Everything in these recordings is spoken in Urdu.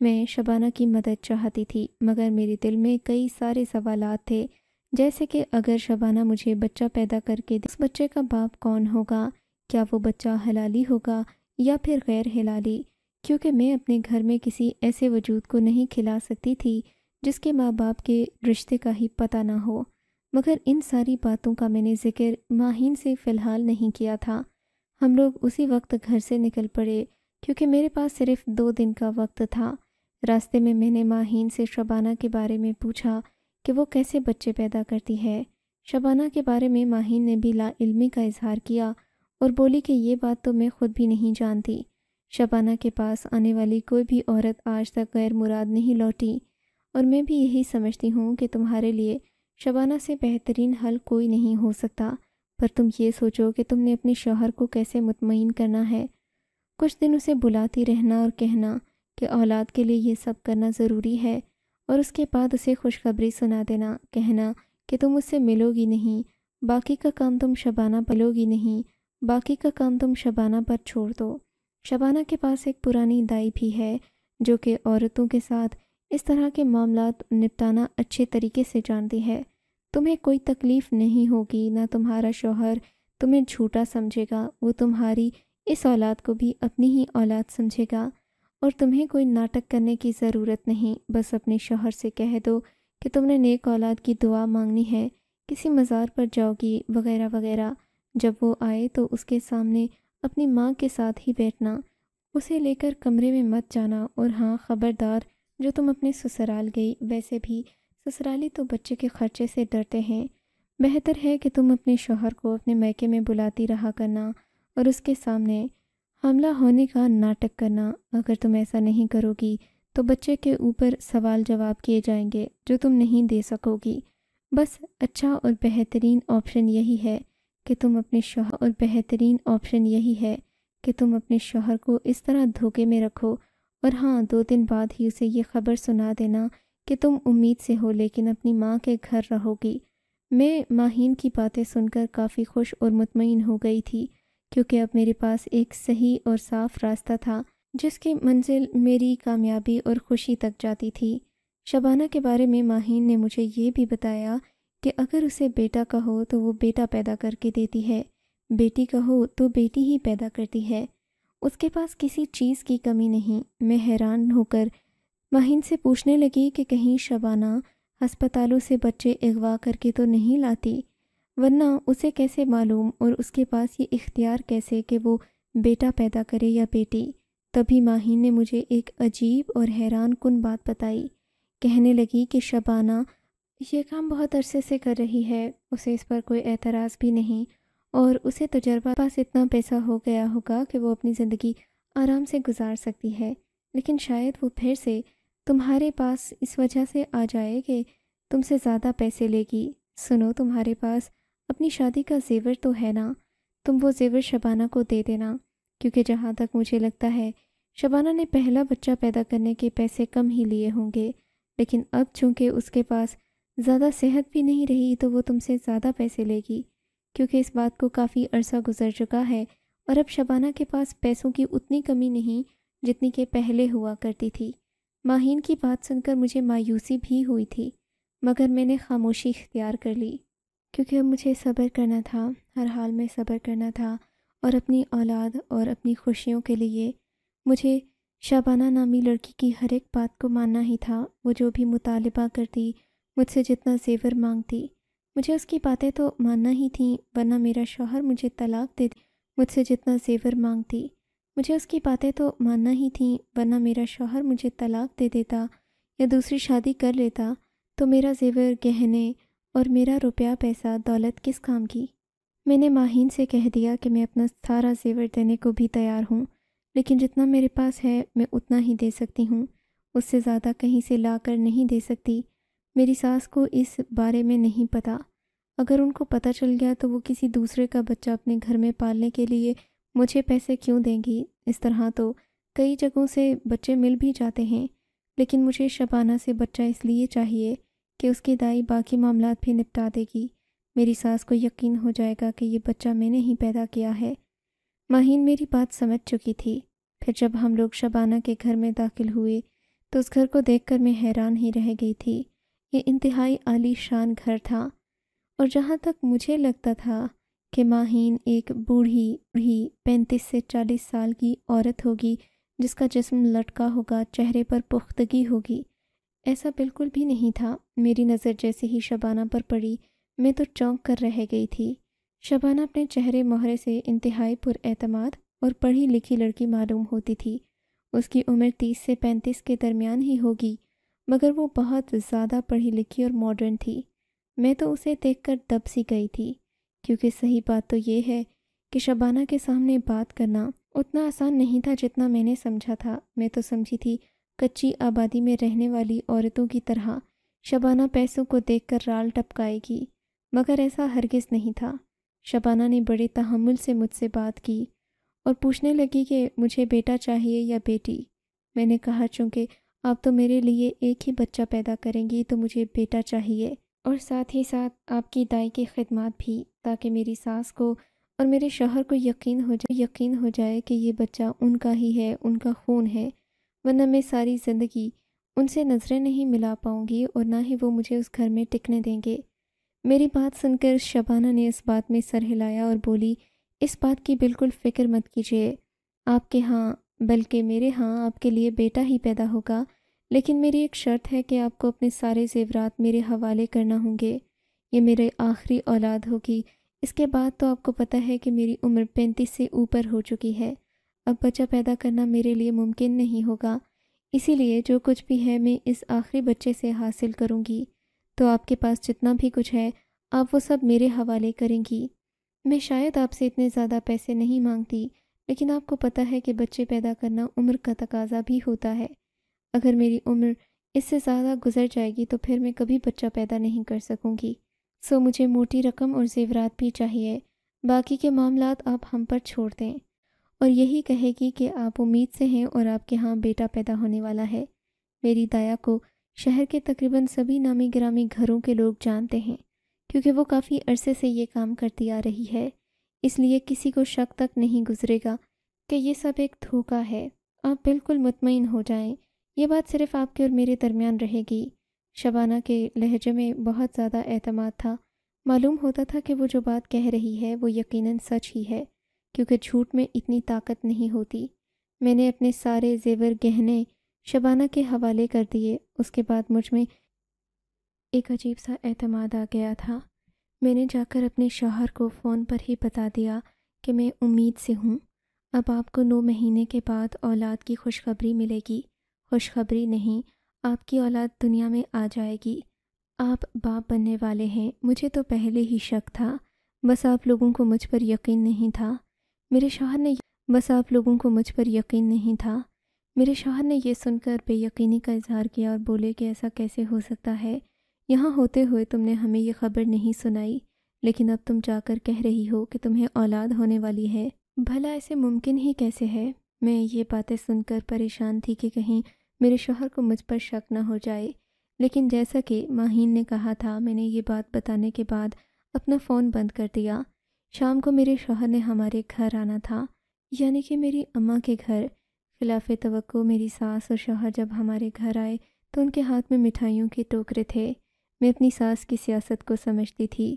میں شبانہ کی مدد چاہتی تھی، مگر میرے دل میں کئی سارے سوالات تھے، جیسے کہ اگر شبانہ مجھے بچہ پیدا کر کے دے، اس بچے کا باپ کون ہوگا؟ کیا وہ بچہ حلالی ہوگا یا پھر غیر حلالی؟ کیونکہ میں اپنے گھر میں کسی ایسے وجود کو نہیں کھلا سکتی تھی جس کے ماں باپ کے رشتے کا ہی پتہ نہ ہو۔ مگر ان ساری باتوں کا میں نے ذکر ماہین سے فی الحال نہیں کیا تھا۔ ہم لوگ اسی وقت گھر سے نکل پڑے کیونکہ میرے پاس صرف 2 دن کا وقت تھا۔ راستے میں نے ماہین سے شبانہ کے بارے میں پوچھا کہ وہ کیسے بچے پیدا کرتی ہے۔ شبانہ کے بارے میں ماہین نے بھی لا علمی کا اظہار کیا اور بولی کہ یہ بات تو میں خود بھی نہیں جانتی۔ شبانہ کے پاس آنے والی کوئی بھی عورت آج تک غیر مراد نہیں لوٹی، اور میں بھی یہی سمجھتی ہوں کہ تمہارے لیے شبانہ سے بہترین حل کوئی نہیں ہو سکتا، پر تم یہ سوچو کہ تم نے اپنے شوہر کو کیسے مطمئن کرنا ہے۔ کچھ دن اسے بلاتی رہنا اور کہنا کہ اولاد کے لیے یہ سب کرنا ضروری ہے، اور اس کے بعد اسے خوشخبری سنا دینا، کہنا کہ تم اس سے ملو گی نہیں، باقی کا کام تم شبانہ پر لو گی نہیں، باقی کا کام تم شبانہ پر چھوڑ دو۔ شبانہ کے پاس ایک پرانی دائی بھی ہے جو کہ عورتوں کے ساتھ اس طرح کے معاملات نپٹانا اچھے طریقے سے جانتی ہے۔ تمہیں کوئی تکلیف نہیں ہوگی، نہ تمہارا شوہر تمہیں جھوٹا سمجھے گا، وہ تمہاری اس اولاد کو بھی اپنی ہی اولاد سمجھے گا، اور تمہیں کوئی ناٹک کرنے کی ضرورت نہیں۔ بس اپنے شوہر سے کہہ دو کہ تم نے نیک اولاد کی دعا مانگنی ہے، کسی مزار پر جاؤ گی وغیرہ وغیرہ۔ جب وہ آئے تو اس کے سامنے اپنی ماں کے ساتھ ہی بیٹھنا، اسے لے کر کمرے میں مت جانا، اور ہاں خبردار، جو تم اپنے سسرال گئی، ویسے بھی سسرالی تو بچے کے خرچے سے ڈرتے ہیں، بہتر ہے کہ تم اپنے شوہر کو اپنے میکے میں بلاتی رہا کرنا اور اس کے سامنے حاملہ ہونے کا ناٹک کرنا۔ اگر تم ایسا نہیں کرو گی تو بچے کے اوپر سوال جواب کیے جائیں گے جو تم نہیں دے سکو گی۔ بس اچھا اور بہترین آپشن یہی ہے کہ تم اپنے شوہر کو اس طرح دھوکے میں رکھو، اور ہاں 2 دن بعد ہی اسے یہ خبر سنا دینا کہ تم امید سے ہو لیکن اپنی ماں کے گھر رہو گی۔ میں ماہین کی باتیں سن کر کافی خوش اور مطمئن ہو گئی تھی، کیونکہ اب میرے پاس ایک صحیح اور صاف راستہ تھا جس کی منزل میری کامیابی اور خوشی تک جاتی تھی۔ شبانہ کے بارے میں ماہین نے مجھے یہ بھی بتایا کہ اگر اسے بیٹا کا ہو تو وہ بیٹا پیدا کر کے دیتی ہے، بیٹی کا ہو تو بیٹی ہی پیدا کرتی ہے، اس کے پاس کسی چیز کی کمی نہیں۔ میں حیران ہو کر ماہین سے پوچھنے لگی کہ کہیں شبانہ ہسپتالوں سے بچے اغوا کر کے تو نہیں لاتی، ورنہ اسے کیسے معلوم اور اس کے پاس یہ اختیار کیسے کہ وہ بیٹا پیدا کرے یا بیٹی؟ تبھی ماہین نے مجھے ایک عجیب اور حیران کن بات بتائی۔ کہنے لگی کہ شبانہ یہ کام بہت عرصے سے کر رہی ہے، اسے اس پر کوئی اعتراض بھی نہیں، اور اسے تجربہ، پاس اتنا پیسہ ہو گیا ہوگا کہ وہ اپنی زندگی آرام سے گزار سکتی ہے، لیکن شاید وہ پھر سے تمہارے پاس اس وجہ سے آ جائے کہ تم سے زیادہ پیسے لے گی۔ سنو، تمہارے پاس اپنی شادی کا زیور تو ہے نا، تم وہ زیور شبانہ کو دے دینا، کیونکہ جہاں تک مجھے لگتا ہے شبانہ نے پہلا بچہ پیدا کرنے کے پیسے کم ہی لیے ہوں گے، لیکن اب چونکہ اس کے پاس زیادہ صحت بھی نہیں رہی تو وہ تم سے زیادہ پیسے لے گی، کیونکہ اس بات کو کافی عرصہ گزر چکا ہے، اور اب شبانہ کے پاس پیسوں کی اتنی کمی نہیں جتنی کہ پہلے ہوا کرتی تھی۔ ماہین کی بات سن کر مجھے مایوسی بھی ہوئی تھی، مگر میں نے خاموشی اختیار کر لی، کیونکہ اب مجھے صبر کرنا تھا، ہر حال میں صبر کرنا تھا، اور اپنی اولاد اور اپنی خوشیوں کے لیے مجھے شبانہ نامی لڑکی کی ہر ایک بات کو ماننا ہی تھا۔ وہ جو بھی مطالبہ کرتی، مجھ سے جتنا زیور مانگتی، مجھے اس کی باتیں تو ماننا ہی تھیں، ورنہ میرا شوہر مجھے طلاق دے مجھ سے جتنا زیور مانگتی، مجھے اس کی باتیں تو ماننا ہی تھیں، ورنہ میرا شوہر مجھے طلاق دے دیتا یا دوسری شادی کر لیتا تو میرا زیور، گہنے اور میرا روپیہ پیسہ دولت کس کام کی؟ میں نے ماہین سے کہہ دیا کہ میں اپنا سارا زیور دینے کو بھی تیار ہوں، لیکن جتنا میرے پاس ہے میں اتنا ہی دے سکتی ہوں، اس سے زیادہ کہیں سے لا کر نہیں دے سکتی۔ میری ساس کو اس بارے میں نہیں پتہ، اگر ان کو پتہ چل گیا تو وہ کسی دوسرے کا بچہ اپنے گھر میں پالنے کے لیے مجھے پیسے کیوں دیں گی؟ اس طرح تو کئی جگہوں سے بچے مل بھی جاتے ہیں، لیکن مجھے شبانہ سے بچہ اس لیے چاہیے کہ اس کی دائی باقی معاملات بھی نپٹا دے گی، میری ساس کو یقین ہو جائے گا کہ یہ بچہ میں نے ہی پیدا کیا ہے۔ ماہین میری بات سمجھ چکی تھی۔ پھر جب ہم لوگ شبانہ کے گھر میں داخل ہوئے تو اس گھر کو دیکھ کر میں حیران ہی رہ گئی تھی۔ یہ انتہائی عالی شان گھر تھا، اور جہاں تک مجھے لگتا تھا کہ ماہین ایک بوڑھی 35 سے 40 سال کی عورت ہوگی جس کا جسم لٹکا ہوگا، چہرے پر پختگی ہوگی، ایسا بالکل بھی نہیں تھا۔ میری نظر جیسے ہی شبانہ پر پڑی میں تو چونک کر رہ گئی تھی۔ شبانہ اپنے چہرے مہرے سے انتہائی پر اعتماد اور پڑھی لکھی لڑکی معلوم ہوتی تھی۔ اس کی عمر 30 سے 35 کے درمیان ہی ہوگی، مگر وہ بہت زیادہ پڑھی لکھی اور ماڈرن تھی۔ میں تو اسے دیکھ کر دب سی گئی تھی، کیونکہ صحیح بات تو یہ ہے کہ شبانہ کے سامنے بات کرنا اتنا آسان نہیں تھا جتنا میں نے سمجھا تھا۔ میں تو سمجھی تھی کچی آبادی میں رہنے والی عورتوں کی طرح شبانہ پیسوں کو دیکھ کر رال ٹپکائے گی، مگر ایسا ہرگز نہیں تھا۔ شبانہ نے بڑے تحمل سے مجھ سے بات کی اور پوچھنے لگی کہ مجھے بیٹا چاہیے یا بیٹی۔ میں نے کہا چونکہ آپ تو میرے لیے ایک ہی بچہ پیدا کریں گی تو مجھے بیٹا چاہیے، اور ساتھ ہی ساتھ آپ کی دائی کی خدمات بھی، تاکہ میری ساس کو اور میرے شوہر کو یقین ہو جائے کہ یہ بچہ ان کا ہی ہے، ان کا خون ہے، ورنہ میں ساری زندگی ان سے نظریں نہیں ملا پاؤں گی اور نہ ہی وہ مجھے اس گھر میں ٹکنے دیں گے۔ میری بات سن کر شبانہ نے اس بات میں سر ہلایا اور بولی، اس بات کی بالکل فکر مت کیجیے، آپ کے ہاں بلکہ میرے ہاں آپ کے لیے بیٹا ہی پیدا ہوگا، لیکن میری ایک شرط ہے کہ آپ کو اپنے سارے زیورات میرے حوالے کرنا ہوں گے۔ یہ میرے آخری اولاد ہوگی، اس کے بعد تو آپ کو پتہ ہے کہ میری عمر 35 سے اوپر ہو چکی ہے، اب بچہ پیدا کرنا میرے لیے ممکن نہیں ہوگا، اسی لیے جو کچھ بھی ہے میں اس آخری بچے سے حاصل کروں گی، تو آپ کے پاس جتنا بھی کچھ ہے آپ وہ سب میرے حوالے کریں گی۔ میں شاید آپ سے اتنے زیادہ پیسے نہیں مانگتی، لیکن آپ کو پتہ ہے کہ بچے پیدا کرنا عمر کا تقاضا بھی ہوتا ہے۔ اگر میری عمر اس سے زیادہ گزر جائے گی تو پھر میں کبھی بچہ پیدا نہیں کر سکوں گی، سو مجھے موٹی رقم اور زیورات بھی چاہیے، باقی کے معاملات آپ ہم پر چھوڑ دیں۔ اور یہی کہے گی کہ آپ امید سے ہیں اور آپ کے ہاں بیٹا پیدا ہونے والا ہے۔ میری دایا کو شہر کے تقریباً سبھی نامی گرامی گھروں کے لوگ جانتے ہیں، کیونکہ وہ کافی عرصے سے یہ کام کرتی آ رہی ہے، اس لیے کسی کو شک تک نہیں گزرے گا کہ یہ سب ایک دھوکہ ہے۔ آپ بالکل مطمئن ہو جائیں، یہ بات صرف آپ کے اور میرے درمیان رہے گی۔ شبانہ کے لہجے میں بہت زیادہ اعتماد تھا، معلوم ہوتا تھا کہ وہ جو بات کہہ رہی ہے وہ یقیناً سچ ہی ہے، کیونکہ جھوٹ میں اتنی طاقت نہیں ہوتی۔ میں نے اپنے سارے زیور گہنے شبانہ کے حوالے کر دیے۔ اس کے بعد مجھ میں ایک عجیب سا اعتماد آ گیا تھا۔ میں نے جا کر اپنے شوہر کو فون پر ہی بتا دیا کہ میں امید سے ہوں، اب آپ کو 9 مہینے کے بعد اولاد کی خوشخبری ملے گی۔ خوشخبری نہیں، آپ کی اولاد دنیا میں آ جائے گی، آپ باپ بننے والے ہیں۔ مجھے تو پہلے ہی شک تھا، بس آپ لوگوں کو مجھ پر یقین نہیں تھا۔ میرے شوہر نے یہ سن کر بے یقینی کا اظہار کیا اور بولے کہ ایسا کیسے ہو سکتا ہے، یہاں ہوتے ہوئے تم نے ہمیں یہ خبر نہیں سنائی، لیکن اب تم جا کر کہہ رہی ہو کہ تمہیں اولاد ہونے والی ہے، بھلا ایسے ممکن ہی کیسے ہے؟ میں یہ باتیں سن کر پریشان تھی کہ کہیں میرے شوہر کو مجھ پر شک نہ ہو جائے، لیکن جیسا کہ ماہین نے کہا تھا، میں نے یہ بات بتانے کے بعد اپنا فون بند کر دیا۔ شام کو میرے شوہر نے ہمارے گھر آنا تھا، یعنی کہ میری اماں کے گھر۔ خلاف توقع میری ساس اور شوہر جب ہمارے گھر آئے تو ان کے ہاتھ میں مٹھائیوں کے ٹوکرے تھے۔ میں اپنی ساس کی سیاست کو سمجھتی تھی۔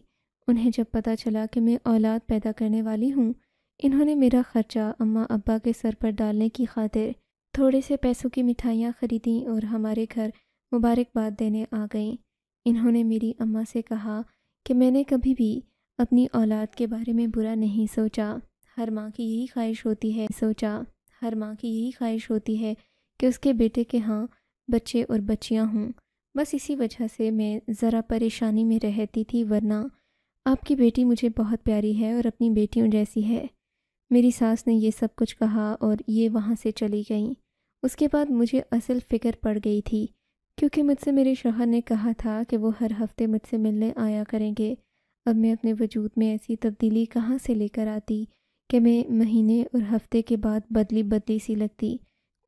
انہیں جب پتہ چلا کہ میں اولاد پیدا کرنے والی ہوں، انہوں نے میرا خرچہ اماں ابا کے سر پر ڈالنے کی خاطر تھوڑے سے پیسوں کی مٹھائیاں خریدیں اور ہمارے گھر مبارکباد دینے آ گئیں۔ انہوں نے میری اماں سے کہا کہ میں نے کبھی بھی اپنی اولاد کے بارے میں برا نہیں سوچا، ہر ماں کی یہی خواہش ہوتی ہے کہ اس کے بیٹے کے ہاں بچے اور بچیاں ہوں، بس اسی وجہ سے میں ذرا پریشانی میں رہتی تھی، ورنہ آپ کی بیٹی مجھے بہت پیاری ہے اور اپنی بیٹیوں جیسی ہے۔ میری ساس نے یہ سب کچھ کہا اور یہ وہاں سے چلی گئیں۔ اس کے بعد مجھے اصل فکر پڑ گئی تھی، کیونکہ مجھ سے میرے شوہر نے کہا تھا کہ وہ ہر ہفتے مجھ سے ملنے آیا کریں گے۔ اب میں اپنے وجود میں ایسی تبدیلی کہاں سے لے کر آتی کہ میں مہینے اور ہفتے کے بعد بدلی سی لگتی،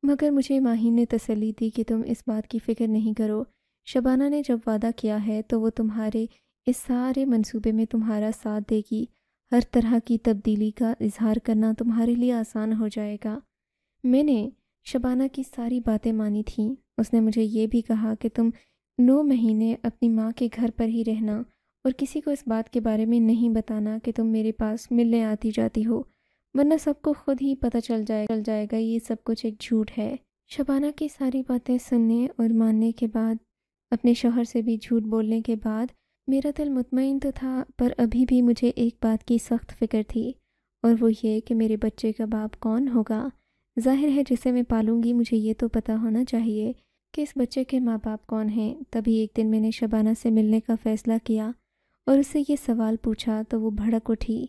مگر مجھے ماہین نے تسلی دی کہ تم اس بات کی فکر نہیں کرو، شبانہ نے جب وعدہ کیا ہے تو وہ تمہارے اس سارے منصوبے میں تمہارا ساتھ دے گی، ہر طرح کی تبدیلی کا اظہار کرنا تمہارے لیے آسان ہو جائے گا۔ میں نے شبانہ کی ساری باتیں مانی تھیں، اس نے مجھے یہ بھی کہا کہ تم 9 مہینے اپنی ماں کے گھر پر ہی رہنا اور کسی کو اس بات کے بارے میں نہیں بتانا کہ تم میرے پاس ملنے آتی جاتی ہو، ورنہ سب کو خود ہی پتہ چل جائے گا یہ سب کچھ ایک جھوٹ ہے۔ شبانہ کی ساری باتیں سننے اور ماننے کے بعد، اپنے شوہر سے بھی جھوٹ بولنے کے بعد، میرا دل مطمئن تو تھا، پر ابھی بھی مجھے ایک بات کی سخت فکر تھی، اور وہ یہ کہ میرے بچے کا باپ کون ہوگا۔ ظاہر ہے جسے میں پالوں گی مجھے یہ تو پتہ ہونا چاہیے کہ اس بچے کے ماں باپ کون ہیں۔ تبھی ایک دن میں نے شبانہ سے ملنے کا فیصلہ کیا اور اس سے یہ سوال پوچھا تو وہ بھڑک اٹھی،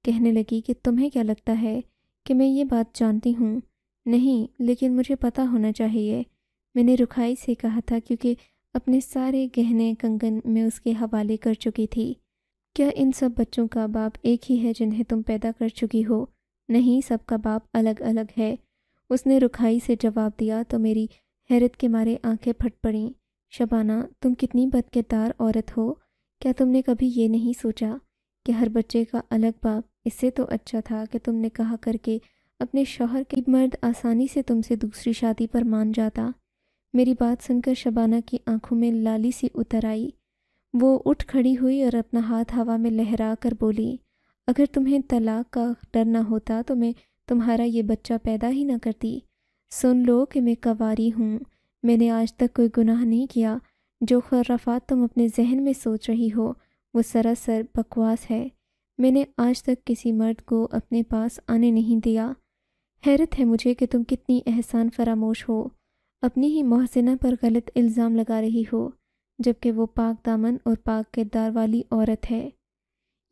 کہنے لگی کہ تمہیں کیا لگتا ہے کہ میں یہ بات جانتی ہوں؟ نہیں، لیکن مجھے پتہ ہونا چاہیے۔ میں نے رکھائی سے کہا تھا، کیونکہ اپنے سارے گہنے کنگن میں اس کے حوالے کر چکی تھی۔ کیا ان سب بچوں کا باپ ایک ہی ہے جنہیں تم پیدا کر چکی ہو؟ نہیں، سب کا باپ الگ الگ ہے، اس نے رکھائی سے جواب دیا تو میری حیرت کے مارے آنکھیں پھٹ پڑیں۔ شبانہ، تم کتنی بدکردار عورت ہو، کیا تم نے کبھی یہ نہیں سوچا کہ ہر بچے کا الگ باپ؟ اس سے تو اچھا تھا کہ تم نے کہا کر کے اپنے شوہر کے مرد آسانی سے تم سے دوسری شادی پر مان جاتا۔ میری بات سن کر شبانہ کی آنکھوں میں لالی سی اتر آئی۔ وہ اٹھ کھڑی ہوئی اور اپنا ہاتھ ہوا میں لہرا کر بولی، اگر تمہیں طلاق کا ڈر نہ ہوتا تو میں تمہارا یہ بچہ پیدا ہی نہ کرتی۔ سن لو کہ میں کنواری ہوں، میں نے آج تک کوئی گناہ نہیں کیا۔ جو خرافات تم اپنے ذہن میں سوچ رہی ہو وہ سراسر بکواس ہے۔ میں نے آج تک کسی مرد کو اپنے پاس آنے نہیں دیا۔ حیرت ہے مجھے کہ تم کتنی احسان فراموش ہو، اپنی ہی محسنہ پر غلط الزام لگا رہی ہو، جبکہ وہ پاک دامن اور پاک کردار والی عورت ہے۔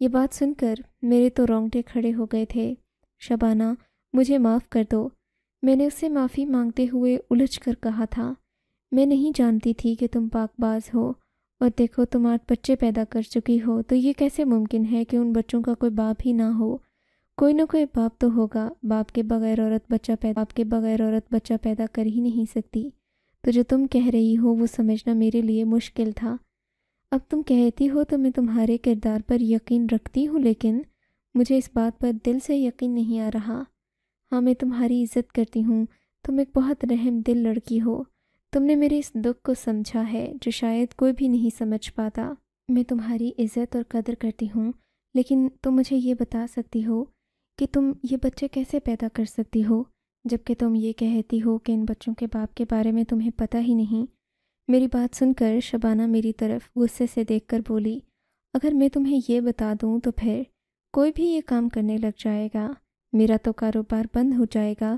یہ بات سن کر میرے تو رونگٹے کھڑے ہو گئے تھے۔ شبانہ، مجھے معاف کر دو، میں نے اس سے معافی مانگتے ہوئے الجھ کر کہا تھا۔ میں نہیں جانتی تھی کہ تم پاک باز ہو، اور دیکھو تم 8 بچے پیدا کر چکی ہو، تو یہ کیسے ممکن ہے کہ ان بچوں کا کوئی باپ ہی نہ ہو؟ کوئی نہ کوئی باپ تو ہوگا، باپ کے بغیر عورت بچہ پیدا کر ہی نہیں سکتی۔ تو جو تم کہہ رہی ہو وہ سمجھنا میرے لیے مشکل تھا۔ اب تم کہتی ہو تو میں تمہارے کردار پر یقین رکھتی ہوں، لیکن مجھے اس بات پر دل سے یقین نہیں آ رہا۔ ہاں، میں تمہاری عزت کرتی ہوں، تم ایک بہت رحم دل لڑکی ہو، تم نے میرے اس دکھ کو سمجھا ہے جو شاید کوئی بھی نہیں سمجھ پاتا۔ میں تمہاری عزت اور قدر کرتی ہوں، لیکن تم مجھے یہ بتا سکتی ہو کہ تم یہ بچے کیسے پیدا کر سکتی ہو، جبکہ تم یہ کہتی ہو کہ ان بچوں کے باپ کے بارے میں تمہیں پتہ ہی نہیں۔ میری بات سن کر شبانہ میری طرف غصے سے دیکھ کر بولی، اگر میں تمہیں یہ بتا دوں تو پھر کوئی بھی یہ کام کرنے لگ جائے گا، میرا تو کاروبار بند ہو جائے گا۔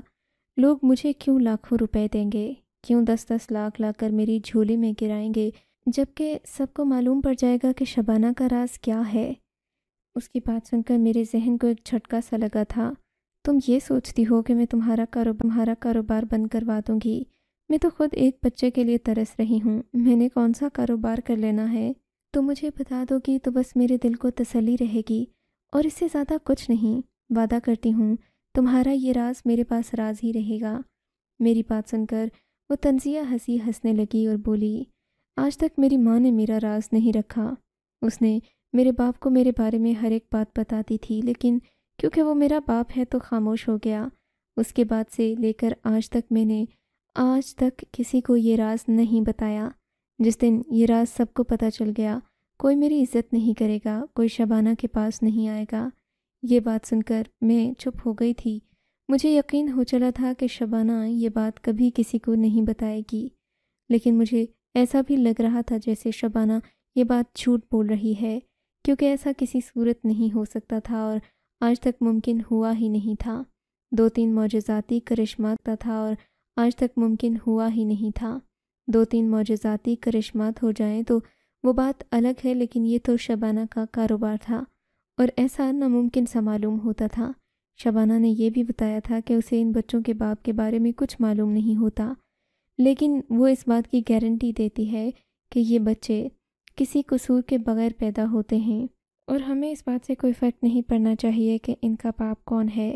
لوگ مجھے کیوں لاکھوں روپے دیں گے، کیوں 10-10 لاکھ لا کر میری جھولی میں گرائیں گے، جبکہ سب کو معلوم پڑ جائے گا کہ شبانہ کا راز کیا ہے۔ اس کی بات سن کر میرے ذہن کو ایک جھٹکا سا لگا تھا۔ تم یہ سوچتی ہو کہ میں تمہارا کاروبار بند کروا دوں گی؟ میں تو خود ایک بچے کے لیے ترس رہی ہوں، میں نے کون سا کاروبار کر لینا ہے؟ تم مجھے بتا دو گی تو بس میرے دل کو تسلی رہے گی، اور اس سے زیادہ کچھ نہیں۔ وعدہ کرتی ہوں تمہارا یہ راز میرے پاس راز ہی رہے گا۔ میری بات سن کر وہ طنزیہ ہنسنے لگی اور بولی، آج تک میری ماں نے میرا راز نہیں رکھا۔ اس نے میرے باپ کو میرے بارے میں ہر ایک بات بتاتی تھی، لیکن کیونکہ وہ میرا باپ ہے تو خاموش ہو گیا۔ اس کے بعد سے لے کر میں نے آج تک کسی کو یہ راز نہیں بتایا۔ جس دن یہ راز سب کو پتہ چل گیا، کوئی میری عزت نہیں کرے گا، کوئی شبانہ کے پاس نہیں آئے گا۔ یہ بات سن کر میں چپ ہو گئی تھی۔ مجھے یقین ہو چلا تھا کہ شبانہ یہ بات کبھی کسی کو نہیں بتائے گی، لیکن مجھے ایسا بھی لگ رہا تھا جیسے شبانہ یہ بات جھوٹ بول رہی ہے، کیونکہ ایسا کسی صورت نہیں ہو سکتا تھا اور آج تک ممکن ہوا ہی نہیں تھا۔ 2-3 معجزاتی کرشمات تھا اور آج تک ممکن ہوا ہی نہیں تھا۔ 2-3 معجزاتی کرشمات ہو جائیں تو وہ بات الگ ہے، لیکن یہ تو شبانہ کا کاروبار تھا اور ایسا ناممکن سا معلوم ہوتا تھا۔ شبانہ نے یہ بھی بتایا تھا کہ اسے ان بچوں کے باپ کے بارے میں کچھ معلوم نہیں ہوتا، لیکن وہ اس بات کی گارنٹی دیتی ہے کہ یہ بچے کسی قصور کے بغیر پیدا ہوتے ہیں، اور ہمیں اس بات سے کوئی فرق نہیں پڑنا چاہیے کہ ان کا باپ کون ہے۔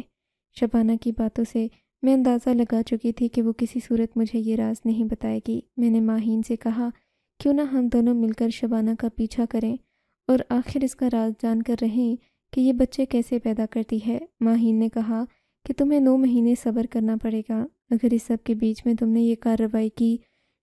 شبانہ کی باتوں سے میں اندازہ لگا چکی تھی کہ وہ کسی صورت مجھے یہ راز نہیں بتائے گی۔ میں نے ماہین سے کہا، کیوں نہ ہم دونوں مل کر شبانہ کا پیچھا کریں اور آخر اس کا راز جان کر رہیں کہ یہ بچے کیسے پیدا کرتی ہے۔ ماہین نے کہا کہ تمہیں 9 مہینے صبر کرنا پڑے گا۔ اگر اس سب کے بیچ میں تم نے یہ کارروائی کی،